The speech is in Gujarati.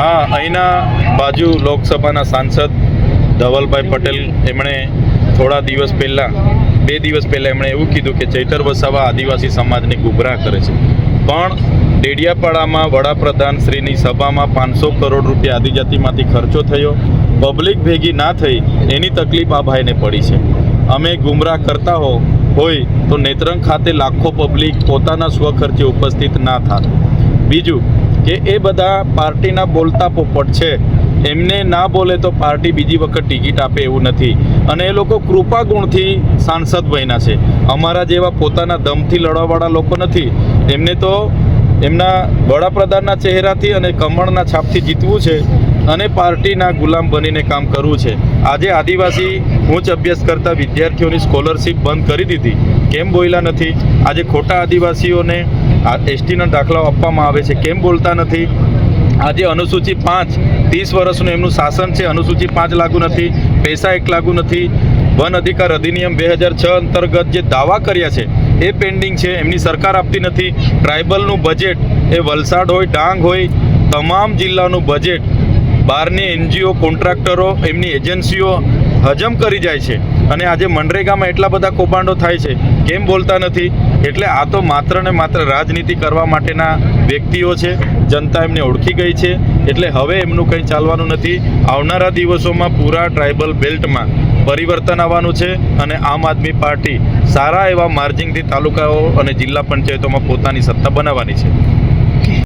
હા, અહીંના બાજુ લોકસભાના સાંસદ ધવલભાઈ પટેલ એમણે થોડા દિવસ પહેલાં 2 દિવસ પહેલાં એમણે એવું કીધું કે ચૈતર વસાવા આદિવાસી સમાજને ગુમરાહ કરે છે. પણ ડેડિયાપાડામાં વડાપ્રધાન શ્રીની સભામાં 500 કરોડ રૂપિયા આદિજાતિમાંથી ખર્ચો થયો, પબ્લિક ભેગી ના થઈ, એની તકલીફ આ ભાઈને પડી છે. અમે ગુમરાહ કરતા હોય તો નેત્રંગ ખાતે લાખો પબ્લિક પોતાના સ્વખર્ચે ઉપસ્થિત ના થાત. બીજું કે એ બધા પાર્ટીના બોલતા પોપટ છે, એમને ના બોલે તો પાર્ટી બીજી વખત ટિકિટ આપે એવું નથી. અને એ લોકો કૃપા ગુણથી સાંસદ બન્યા છે. અમારા જેવા પોતાના દમથી લડવાવાળા લોકો નથી. એમને તો એમના વડાપ્રધાનના ચહેરાથી અને કમળના છાપથી જીતવું છે અને પાર્ટીના ગુલામ બનીને કામ કરવું છે. આજે આદિવાસી ઉચ્ચ અભ્યાસ કરતા વિદ્યાર્થીઓની સ્કોલરશિપ બંધ કરી દીધી, કેમ બોલ્યા નથી? આજે ખોટા આદિવાસીઓને એસટીના દાખલાઓ આપવામાં આવે છે, કેમ બોલતા નથી? આજે અનુસૂચિ 5 30 વર્ષનું એમનું શાસન છે, અનુસૂચિ 5 લાગુ નથી, પૈસા 1 લાગુ નથી. વન અધિકાર અધિનિયમ 2006 અંતર્ગત જે દાવા કર્યા છે એ પેન્ડિંગ છે, એમની સરકાર આપતી નથી. ટ્રાઇબલનું બજેટ એ વલસાડ હોય, ડાંગ હોય, તમામ જિલ્લાનું બજેટ બહારની NGO કોન્ટ્રાક્ટરો એમની એજન્સીઓ હજમ કરી જાય છે. અને આજે મનરેગામાં એટલા બધા કૌભાંડો થાય છે, કેમ બોલતા નથી? એટલે આ તો માત્ર ને માત્ર રાજનીતિ કરવા માટેના વ્યક્તિઓ છે. જનતા એમને ઓળખી ગઈ છે, એટલે હવે એમનું કંઈ ચાલવાનું નથી. આવનારા દિવસોમાં પૂરા ટ્રાઇબલ બેલ્ટમાં પરિવર્તન આવવાનું છે અને આમ આદમી પાર્ટી સારા એવા માર્જિનથી તાલુકાઓ અને જિલ્લા પંચાયતોમાં પોતાની સત્તા બનાવવાની છે.